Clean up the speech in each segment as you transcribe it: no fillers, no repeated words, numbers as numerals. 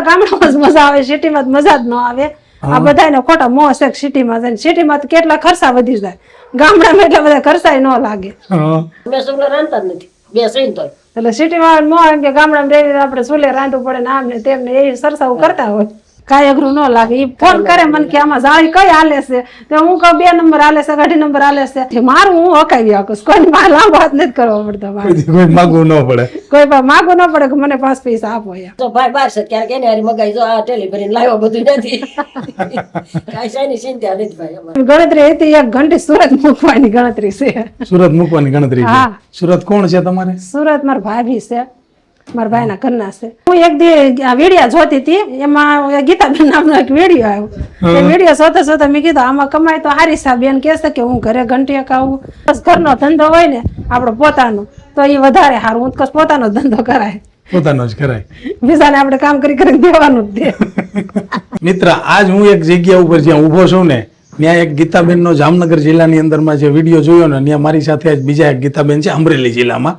ગામડામાં જ મજા આવે, સિટીમાં મજા જ ન આવે. આ બધાને ખોટા મોહ છે સિટીમાં જઈને. સિટીમાં તો કેટલા ખર્ચા વધી જાય, ગામડામાં એટલા બધા ખર્ચા ન લાગે. મેં સુગલા રાંધતા જ નથી, બે સહીન તો એટલે સિટીમાં મોહ એમ કે ગામડામાં રહીને આપણે ચૂલે રાંધવું પડે ને આમ ને તેમને એ સરસાવું કરતા હોય. કાંઈ અઘરું ન લાગે. એ ફોન કરે મને કે આમાં જાળી કઈ હાલે છે, તો હું કહું 2 નંબર હાલે છે, 2.5 નંબર હાલે છે. મારું હું હકાવી આપું, કોઈ મારે લાંબો હાથ નથી કરવો પડતો. કોઈ માગવું ન પડે, કોઈ માગવું ન પડે કે મને 5 પૈસા આપો. તો ભાઈ બાર છે ક્યારેક એને હારી મગાઈ જો આ ટેલી ભરીને લાવ્યો બધું નથી. કાંઈ શાયની ચિંતા નથી ભાઈ અમારે. ગણતરી હતી 1 ઘંટી સુરત મૂકવાની ગણતરી છે. સુરત મૂકવાની ગણતરી છે. સુરત કોણ છે તમારે? સુરત મારા ભાભી છે, મારા ભાઈના ઘરના છે. હું એક દી વિડીયો જોતી હતી, એમાં ગીતાબેન નામનો એક વિડીયો આવ્યો. એ વિડીયો જોતા મેં કીધું આમાં કમાય તો હારી સાહેબ બેન કહેશે કે હું ઘરે ઘંટી અકાવું. બસ ઘરનો ધંધો હોય ને આપણો પોતાનો તો એ વધારે સારું. હું તો પોતાનો ધંધો કરાય, પોતાનો જ કરાય, બીજાને આપણે કામ કરી કરીને દેવાનું જ દે. મિત્ર, આજ હું એક જગ્યા ઉપર જ્યાં ઊભો છું ને, ત્યાં એક ગીતાબેન નો જામનગર જિલ્લાની અંદરમાં જે વિડીયો જોયો ને, ત્યાં મારી સાથે આજ બીજા એક ગીતાબેન છે અમરેલી જિલ્લામાં,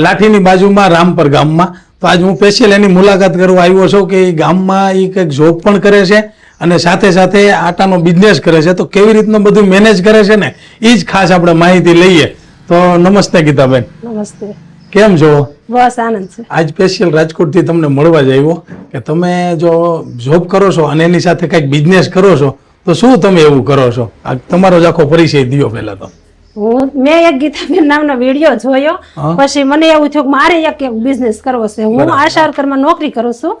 લાઠીની બાજુમાં રામપર ગામમાં. તો આજ હું સ્પેશિયલ એની મુલાકાત કરવા આવ્યો છું કે એ ગામમાં એ કંઈક જોબ પણ કરે છે અને સાથે સાથે આટાનો બિઝનેસ કરે છે. તો કેવી રીતનું બધું મેનેજ કરે છે ને એ જ ખાસ આપણે માહિતી લઈએ. તો નમસ્તે ગીતાબેન. નમસ્તે. કેમ છો? બસ આનંદ છે. આજ સ્પેશિયલ રાજકોટથી તમને મળવા જ આવ્યો કે તમે જો જોબ કરો છો અને એની સાથે કંઈક બિઝનેસ કરો છો, તો શું તમે એવું કરો છો? આ તમારો જ આખો પરિચય દિયો પહેલા તો. મેં એક ગીતાબેન નામનો વિડીયો જોયો, પછી મને એવું થયું કે મારે એક બિઝનેસ કરવો છે. હું આશા વર્કરમાં નોકરી કરું છું.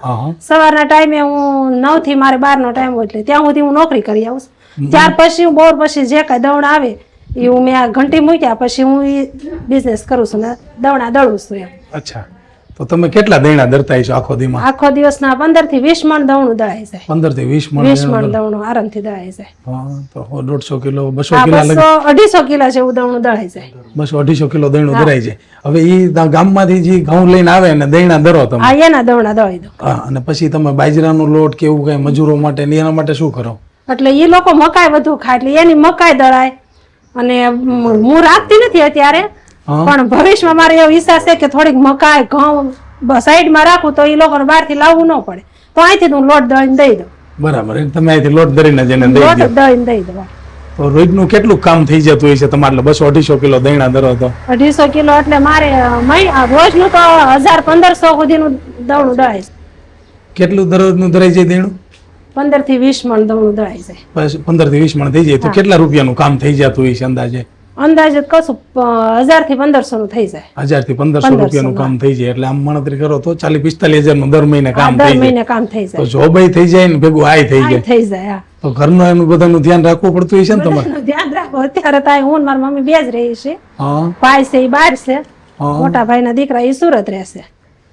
સવારના ટાઈમે હું 9 થી મારે 12 નો ટાઈમ હોય એટલે ત્યાં સુધી હું નોકરી કરી આવું. ત્યાર પછી હું બોર પછી જે કઈ દવણ આવે એ હું મેં આ ઘંટી મૂક્યા પછી હું એ બિઝનેસ કરું છું ને દવણા દળું છું એમ. અચ્છા, તો તમે કેટલા દૈણા દરતાઈ છો આખો દીમાં? આખો દિવસના 15 થી 20 મણ દવણું દળાઈ જાય. 15 થી 20 મણ 20 મણ દવણું આરામથી દળાઈ જાય. તો 150 કિલો 200 કિલો 200-250 કિલો જેવું દવણું દળાઈ જાય. 200-250 કિલો દૈણું દરાય છે. હવે ઈ ગામમાંથી જે ઘઉં લઈને આવે ને દૈણા દરો તમે? હા, એના દવણા દળાઈ દો. હા, અને પછી તમે બાજરાનો લોટ કે એવું કઈ મજૂરો માટે ને એના માટે શું કરો? એટલે એ લોકો મકાઈ વધુ ખાય એટલે એની મકાઈ દળાય. અને હું રાખતી નથી અત્યારે, પણ ભવિષ્યમાં મારે એવો વિશ્વાસ છે કે થોડીક મકાઈ ઘઉં સાઈડમાં રાખું તો એ લોકોને બહારથી લાવવું ન પડે. તો અહીંથી હું લોટ દળીને દઈ દઉં. બરાબર, તમે અહીંથી લોટ દળીને જઈને દઈ દો. લોટ દળીને દઈ દઉં. તો રોજનું કેટલું કામ થઈ જતું હોય છે તમારે? 200-250 કિલો દૈણા દરો તો 250 કિલો એટલે મારે રોજનું તો 1000-1500 સુધીનું દવણું દળાય છે. કેટલું દરરોજનું દરાઈ જાય દૈણું? 15 થી 20 મણ દવણું દળાય જાય. બસ 15 થી 20 મણ થઈ જાય તો કેટલા રૂપિયાનું કામ થઈ જતું હોય છે અંદાજે? અંદાજે કશું 1000 થી 1500 નું થઈ જાય. 1000 થી 1500 રૂપિયાનું કામ થઈ જાય એટલે આમ ગણતરી કરો તો 40-45 હજાર નું દર મહિને કામ થઈ જાય. દર મહિને કામ થઈ જાય. તો જોબ થઈ જાય ને ભેગું આય થઈ જાય. થઈ જાય. તો ઘરનું એનું બધાનું ધ્યાન રાખવું પડતું હોય છે ને તમારે? ધ્યાન રાખો. અત્યારે તો હું મારી મમ્મી બે જ રહી છે. ભાઈ છે એ બહાર છે, મોટા ભાઈના દીકરા એ સુરત રહેશે.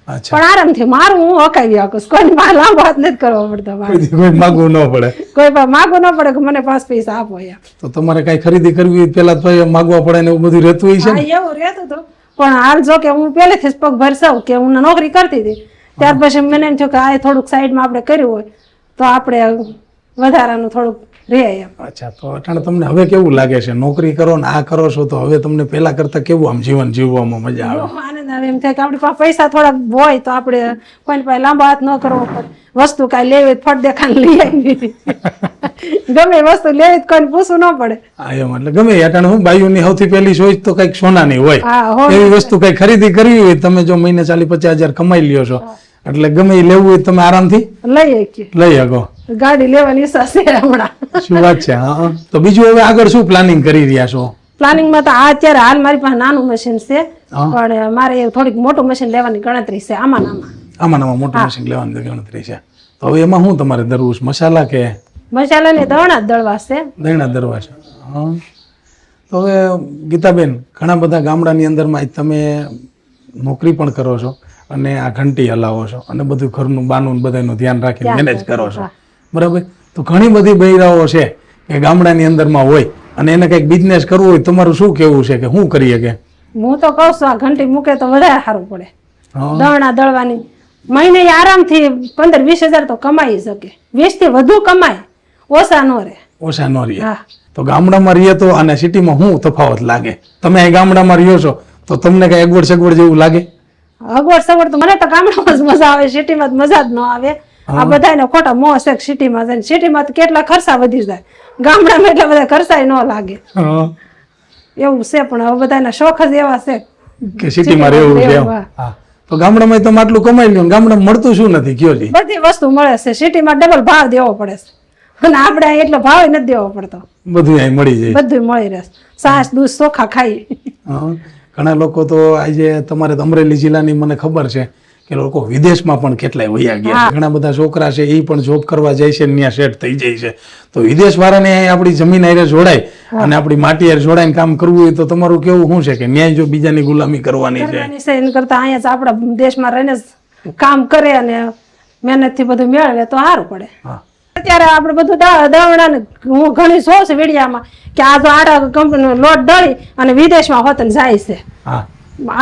પણ આરામથી મારું હું હકાવી આપું, કોઈ મારે લાંબો હાથ નથી કરવો પડતો. કોઈ માગવું ન પડે, કોઈ માગવું ન પડે કે મને 5 પૈસા આપો યાર. તો તમારે કઈ ખરીદી કરવી હોય પેલા તો માગવા પડે ને એવું બધું રહેતું હોય છે ને? એવું રહેતું હતું, પણ હાલ જો કે હું પહેલેથી જ પગ ભરસાવ કે હું નોકરી કરતી હતી, ત્યાર પછી મને એમ થયું કે આ થોડુંક સાઈડમાં આપણે કર્યું હોય તો આપણે વધારાનું થોડુંક રહે એમ. અચ્છા, તો અટાણે તમને હવે કેવું લાગે છે? નોકરી કરો ને આ કરો છો તો હવે તમને પેલા કરતા કેવું આમ જીવન જીવવામાં મજા આવે? આનંદ આવે. એમ થાય કે આપણી પાસે પૈસા થોડાક હોય તો આપણે કોઈને પાસે લાંબો હાથ ન કરવો પડે. વસ્તુ કાંઈ લેવી ફટ દેખાને લઈ આવી, ગમે વસ્તુ લેવી કોઈને પૂછવું ન પડે. હા, એમ એટલે ગમે અટાણે હું બાઈઓની સૌથી પહેલી સોચ તો કઈક સોનાની હોય. એવી વસ્તુ કઈ ખરીદી કરવી હોય, તમે જો મહિને 40-50 હજાર કમાઈ લ્યો છો એટલે ગમે એ લેવું હોય તમે આરામથી લઈ શકો. ગાડી લેવાની ઈચ્છા છે હમણાં. શું વાત છે. હા, તો બીજું હવે આગળ શું પ્લાનિંગ કરી રહ્યા છો? પ્લાનિંગમાં તો અત્યારે હાલ મારી પાસે નાનું મશીન છે, પણ મારે થોડીક મોટું મશીન લેવાની ગણતરી છે. આમાં મોટું મશીન લેવાની ગણતરી છે. તો હવે એમાં શું તમારે દરવું છે? મસાલા કે મસાલા ને દવણા દળવા છે? દૈણા દરવા છે. હા, તો હવે ગીતાબેન, ઘણા બધા ગામડાની અંદરમાં તમે નોકરી પણ કરો છો અને આ ઘંટી હલાવો છો અને બધું ઘરનું બાનું બધાનું ધ્યાન રાખીને મેનેજ કરો છો, બરાબર? તો ઘણી બધી બૈરાઓ છે કે ગામડાની અંદરમાં હોય અને એને કંઈક બિઝનેસ કરવું હોય, તમારું શું કેવું છે કે શું કરીએ? કે હું તો કહું છું આ ઘંટી મૂકે તો વધારે સારું પડે. દવણા દળવાની મહિને આરામથી 15-20 હજાર તો કમાઈ શકે. 20 થી વધુ કમાય, ઓછા ન રહે. ઓછા ન રહે. તો ગામડામાં રહીએ તો અને સિટીમાં શું તફાવત લાગે? તમે અહીં ગામડામાં રહ્યો છો તો તમને કઈ અગવડ સગવડ જેવું લાગે? અગવડ સગવડ તો મને તો ગામડામાં જ મજા આવે, સિટીમાં મજા જ ન આવે. આ બધાને ખોટા મોહ છે સિટીમાં જઈને. સિટીમાં તો કેટલા ખર્ચા વધી જાય, ગામડામાં એટલા બધા ખર્ચા ન લાગે હા. એવું છે. પણ હવે બધાના શોખ જ એવા છે કે સિટીમાં રહેવું છે એમ. હા. તો ગામડામાં તમે આટલું કમાઈ લ્યો ને ગામડામાં મળતું શું નથી કયો જી? બધી વસ્તુ મળે છે. સિટીમાં ડબલ ભાવ દેવો પડે છે અને આપણે અહીં એટલો ભાવ નથી દેવો પડતો, બધું અહીં મળી જાય. બધું મળી રહે. છાશ દૂધ ચોખા ખાઈ. હા. ઘણા લોકો તો આજે તમારે તો અમરેલી જિલ્લાની મને ખબર છે કે લોકો વિદેશમાં પણ કેટલાય વયા ગયા છે. ઘણા બધા છોકરા છે એ પણ જોબ કરવા જાય છે ને ત્યાં સેટ થઈ જાય છે. તો વિદેશ વાળાને આપણી જમીન હારે જોડાય અને આપણી માટી હારે જોડાઈને કામ કરવું હોય તો તમારું કેવું શું છે કે ન્યાય જો બીજાની ગુલામી કરવાની છે? કરવાની છે એના કરતા અહીંયા જ આપણા દેશમાં રહીને જ કામ કરે અને મહેનતથી બધું મેળવે તો સારું પડે. હા. અત્યારે આપણે બધું દવડા ને હું ઘણી જોઉં છું વિડીયામાં કે આ તો આડા કંપનીનો લોટ દળી અને વિદેશમાં હોતન જાય છે. હા.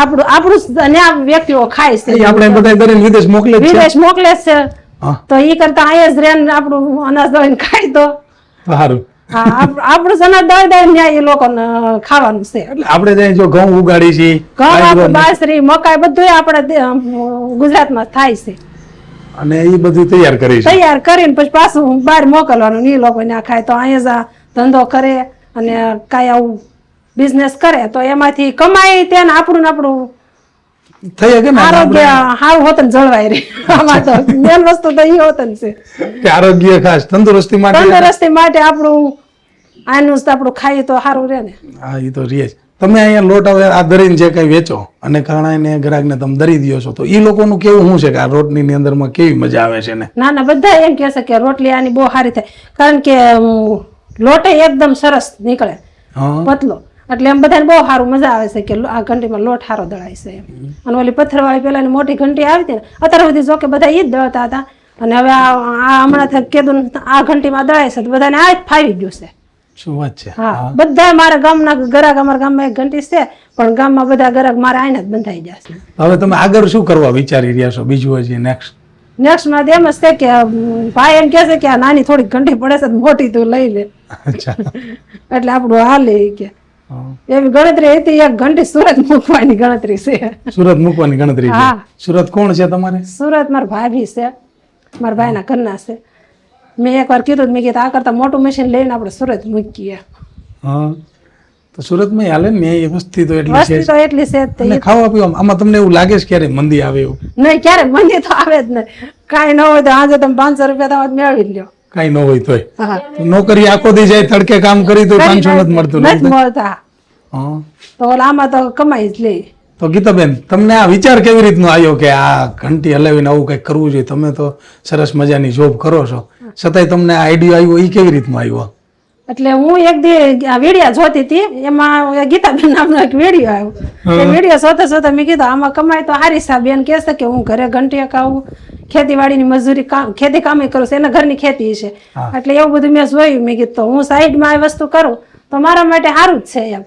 આપણું ત્યાં વ્યક્તિઓ ખાય છે, એ આપણે બધા કરીને વિદેશ મોકલે જ છે. વિદેશ મોકલે છે. હા. તો એ કરતા અહીંયા જ રેન આપણું અનાજ દળીને ખાય તો સારું. હા, આપણું જ અનાજ દળી દઈને ત્યાં એ લોકોને ખાવાનું છે. એટલે આપણે ત્યાં જો ઘઉં ઉગાડી છે, ઘઉં આપણે બાજરી મકાઈ બધું આપણે ગુજરાતમાં થાય છે. અને એ બધું તૈયાર કરી છે. તૈયાર કરીને પછી પાછું બહાર મોકલવાનું. એ લોકો ના ખાય તો અહીંયા જ ધંધો કરે અને કાંઈ આવું બિઝનેસ કરે તો એમાંથી કમાય ત્યાં આપણું ને આપણું થઈ શકે ને આરોગ્ય સારું હોતન જળવાય રહે. આમાં તો મેન વસ્તુ તો એ હોતન છે કે આરોગ્ય ખાસ તંદુરસ્તી માટે. તંદુરસ્તી માટે આપણું આનું જ આપણું ખાઈએ તો સારું રહે ને. હા, એ તો રહે જ. તમે અહીંયા લોટ હવે આ દરીને જે કઈ વેચો અને ઘણા ગ્રાહકને તમે દરી દો છો તો એ લોકોનું કેવું શું છે કે આ રોટની અંદરમાં કેવી મજા આવે છે ને? ના ના, બધા એમ કહે છે કે રોટલી આની બહુ સારી થાય કારણ કે લોટે એકદમ સરસ નીકળે, હા. પતલો. એટલે એમ બધાને બહુ સારું મજા આવે છે કે આ ઘંટીમાં લોટ સારો દળાય છે એમ. અને ઓલી પથ્થરવાળી પેલાની મોટી ઘંટી આવી હતી ને અત્યાર સુધી જો કે બધા એ જ દળતા હતા અને હવે આ હમણાં કીધું આ ઘંટીમાં દળાય છે તો બધાને આ જ ફાવી ગયું છે. શું વાત છે? હા, બધા મારા ગામના ગરાક, અમારા ગામમાં એક ઘંટી છે પણ ગામમાં બધા ગરાક મારા આઈને જ બંધાઈ ગયા છે. હવે તમે આગળ શું કરવા વિચારી રહ્યા છો બીજું હજી નેક્સ્ટ? નેક્સ્ટમાં એમ જ છે કે ભાઈ એમ કહે છે કે આ નાની થોડીક ઘંટી પડે છે મોટી તું લઈ લે. અચ્છા. એટલે આપણું હાલે કે એવી ગણતરી હતી. એક ઘંટી સુરત મૂકવાની ગણતરી છે. સુરત મૂકવાની ગણતરી છે? હા. સુરત કોણ છે તમારે? સુરત મારા ભાભી છે, મારા ભાઈના ઘરના છે. મેં એકવાર કીધું, મેં કીધું આ કરતા મોટું મશીન લઈને આપણે સુરત મૂકીએ. હા. તો સુરતમાં હાલે ને એ વસ્તી તો એટલી વસ્તી છે તો એટલી છે જ તે. અને ખાવા પીવા આમાં તમને એવું લાગે છે ક્યારે મંદી આવે એવું? નહીં, ક્યારે મંદી તો આવે જ નહીં. કાંઈ ન હોય તો આજે તમે 500 રૂપિયા તો મેળવી જ લ્યો. કઈ ન હોય તોય હા, તો નોકરી આખો દી જાય તડકે કામ કરી તો 500 નથી મળતું ને? નથી મળતા. હા. તો ઓલા આમાં તો કમાઈ જ લે. તો ગીતાબેન તમને આ વિચાર કેવી રીતનો આવ્યો કે આ ઘંટી હલાવીને આવું કંઈક કરવું જોઈએ? તમે તો સરસ મજાની જોબ કરો છો છતાંય તમને આ આઈડિયા આવ્યો એ કેવી રીતનો આવ્યો? એટલે હું એક દી આ વિડીયો જોતી હતી, એમાં ગીતાબેન નામનો એક વિડીયો આવ્યો. એ વિડીયો જોતા જોતા મેં કીધું આમાં કમાય તો સારી છે. બેન કહે છે કે હું ઘરે ઘંટી હકાવું, ખેતીવાડીની મજૂરી ખેતી કામે કરું છું, એના ઘરની ખેતી છે. એટલે એવું બધું મેં જોયું. મેં કીધું હું સાઈડમાં આ વસ્તુ કરું તો મારા માટે સારું જ છે એમ.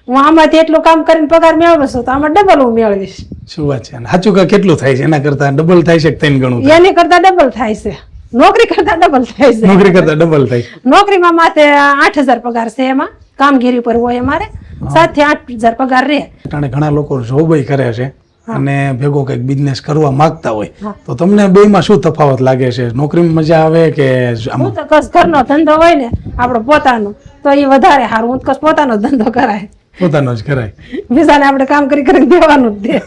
હું આમાંથી એટલું કામ કરીને પગાર મેળવું છું તો આમાં ડબલ હું મેળવીશ. શું વાત છે? સાચું કે કેટલું થાય છે? એના કરતા ડબલ થાય છે કે 3 ગણું થાય? એની કરતા ડબલ થાય છે, નોકરી કરતા ડબલ થાય છે. નોકરી કરતા ડબલ થાય? નોકરીમાં માથે 8000 પગાર છે, એમાં કામગીરી પર હોય અમારે 7 થી 8000 પગાર રહે. અટાણે ઘણા લોકો જોબ કરે છે અને ભેગો કંઈક બિઝનેસ કરવા માંગતા હોય તો તમને બેયમાં શું તફાવત લાગે છે? નોકરીમાં મજા આવે કે હું તો કસ ઘરનો ધંધો હોય ને આપણો પોતાનો તો એ વધારે સારું. હું તો કસ પોતાનો ધંધો કરાય, પોતાનો જ કરાય, બીજાને આપણે કામ કરી કરીને દેવાનું જ દે.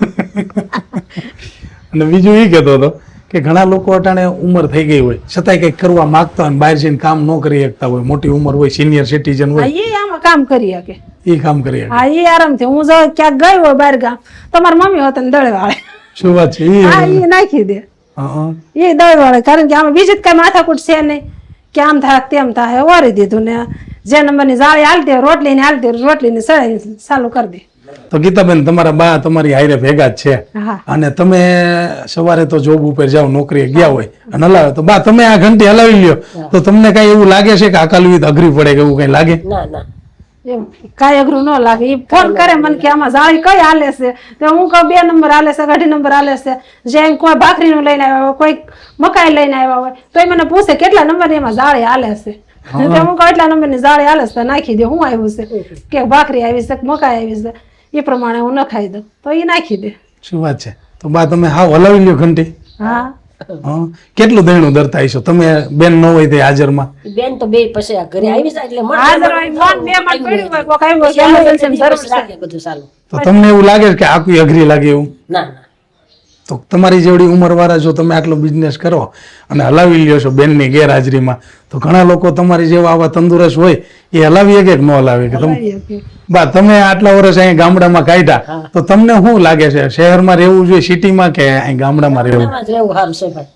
અને બીજું એ કહેતો હતો કે ઘણા લોકો અટાણે ઉંમર થઈ ગઈ હોય છતાંય કંઈક કરવા માંગતા હોય, બહાર જઈને કામ ન કરી શકતા હોય, મોટી ઉંમર હોય, સિનિયર સિટીઝન હોય, એ આમાં કામ કરી શકે. એ કામ કરી શકે. હા, એ આરામથી. હું જો ક્યાંક ગઈ હોય બહાર ગામ તો મારી મમ્મી હોત ને દળે વાળે. શું વાત છે? હા, એ નાખી દે. હા. એ દળે વાળે, કારણ કે આમાં બીજી જ કઈ માથાકૂટ છે નહીં કે આમ થાય તેમ થાય. ઓરી દીધું ને જે નંબરની જાળી હાલતી હોય રોટલીને હાલતી હોય રોટલીને ચાલુ કરી દે. તો ગીતાબેન તમારા બા તમારી હારે ભેગા જ છે હા. અને તમે સવારે તો જોબ ઉપર જાઓ, નોકરીએ ગયા હોય અને હલાવે તો બા તમે આ ઘંટી હલાવી લ્યો તો તમને કઈ એવું લાગે છે કે આ કાલવી અઘરી પડે કે એવું કઈ લાગે? ના ના, એમ કાંઈ અઘરું ન લાગે. એ ફોન કરે મને કે આમાં જાળી કઈ હાલે છે તો હું કહું 2 નંબર હાલે છે, 2.5 નંબર હાલે છે. જેમ કોઈ ભાખરીનું લઈને આવ્યા હોય, કોઈ મકાઈ લઈને આવ્યા હોય તો એ મને પૂછે કેટલા નંબરની એમાં જાળી હાલે છે. તો હું કહું એટલા નંબરની જાળી હાલે છે તો નાખી દે. હું આવ્યું છે કે ભાખરી આવી છે, મકાઈ આવી છે, એ પ્રમાણે હું નખાઈ દઉં તો એ નાખી દે. શું વાત છે? તો બા તમે હાવ હલાવી લ્યો ઘંટી? હા, હં. કેટલું દહીણું ધરતા હશો તમે બેન ન હોય તે હાજરમાં? બેન તો બે પછી આ ઘરે આવી જાય એટલે હાજર હોય, મન બે માં પડ્યું હોય, કોક આવ્યું હોય, emergency માં જરૂર છે. રાખે બધું ચાલુ. તો તમને એવું લાગે છે કે આખું અઘરી લાગે એવું? ના ના તો તમારી જેવડી ઉંમરવાળા જો તમે આટલો બિઝનેસ કરો અને હલાવી લ્યો છો બેનની ગેરહાજરીમાં, તો ઘણા લોકો તમારી જેવા આવા તંદુરસ્ત હોય એ હલાવી શકે કે ન હલાવે? કે તમે બા તમે આટલા વર્ષ અહીં ગામડામાં કાઢ્યા, તો તમને શું લાગે છે શહેરમાં રહેવું જોઈએ સિટીમાં કે અહીં ગામડામાં રહેવું? ગામડામાં જ રહેવું સારું છે ભાઈ.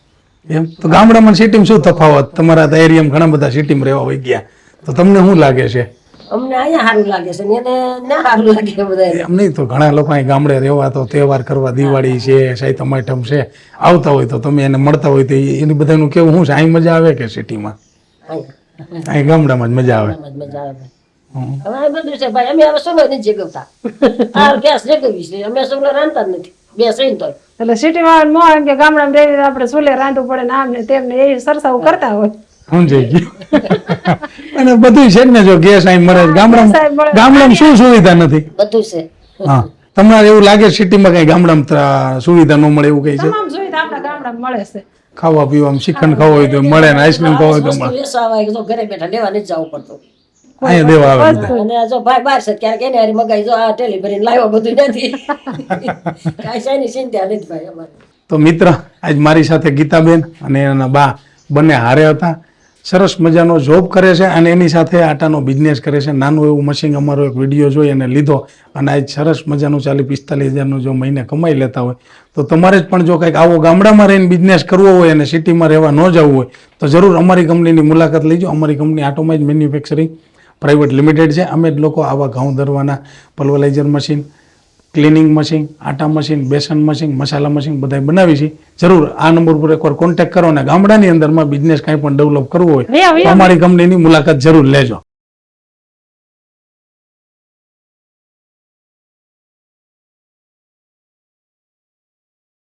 એમ તો ગામડામાં સિટીમાં શું તફાવત? તમારા તો એરિયામાં ઘણા બધા સિટીમાં રહેવા હોય ગયા, તો તમને શું લાગે છે? અમને અહીંયા સારું લાગે છે ને એને ના સારું લાગે બધાને. એમ નહીં, તો ઘણા લોકો અહીં ગામડે રહેવા તો તહેવાર કરવા, દિવાળી છે, સાતમ આઠમ છે, આવતા હોય તો તમે એને મળતા હોય તો એની બધાનું કેવું શું છે? અહીં મજા આવે કે સિટીમાં? અહીંયા અહીં ગામડામાં જ મજા આવે. ગામડામાં જ મજા આવે ભાઈ. હવે આ બધું છે ભાઈ. અમે હવે સોલો નથી જગવતા. આ ગેસ જગવી છે. અમે સોલો રાંધતા જ નથી. બે સહીન તોય. એટલે સિટીમાં નો એમ કે ગામડામાં રહીને આપણે ચૂલે રાંધવું પડે ને આમ ને તેમ ને એ સરસાવું કરતા હોય. સમજાઈ ગયું. અને બધું છે જ ને, જો ગેસ અહીં મળે. ગામડામાં શું સુવિધા નથી? બધું છે. હા, તમારે એવું લાગે સિટીમાં કઈ ગામડામાં સુવિધા ન મળે એવું કઈ છે? તમામ સુવિધા આપણા ગામડામાં મળે છે. ખાવા પીવામાં શ્રીખંડ ખાવો હોય તો મળે ને આઈસ્ક્રીમ ખાવો હોય તો વસ્તુ મળે. વેચવા આવે તો ઘરે બેઠા લેવા નથી જવું પડતું. અહીંયા દેવા આવે બધા. અને આ જો ભાઈ બહાર છે ક્યારેક એને હારી મગાઈ જો આ ટેલી ભરીને લાવ્યો બધું નથી. કાંઈ શાયની ચિંતા નથી ભાઈ અમારે. તો મિત્ર, આજ મારી સાથે ગીતાબેન અને એના બા બંને હારે હતા. સરસ મજાનો જોબ કરે છે અને એની સાથે આટાનો બિઝનેસ કરે છે. નાનું એવું મશીન અમારો એક વિડીયો જોઈ અને લીધો અને આજ સરસ મજાનું 40-45 હજારનું જો મહિને કમાઈ લેતા હોય, તો તમારે જ પણ જો કંઈક આવો ગામડામાં રહીને બિઝનેસ કરવો હોય અને સિટીમાં રહેવા ન જવું હોય, તો જરૂર અમારી કંપનીની મુલાકાત લેજો. અમારી કંપની આટોમાઇઝ મેન્યુફેક્ચરિંગ પ્રાઇવેટ લિમિટેડ છે. અમે જ લોકો આવા ઘઉં દરવાના પલ્વરાઇઝર મશીન, ક્લિનિંગ મશીન, આટા મશીન, બેસન મશીન, મસાલા મશીન બધા બનાવી છે. જરૂર આ નંબર પર એકવાર કોન્ટેક્ટ કરો અને ગામડાની અંદરમાં બિઝનેસ કાંઈ પણ ડેવલપ કરવો હોય તો અમારી કંપનીની મુલાકાત જરૂર લેજો.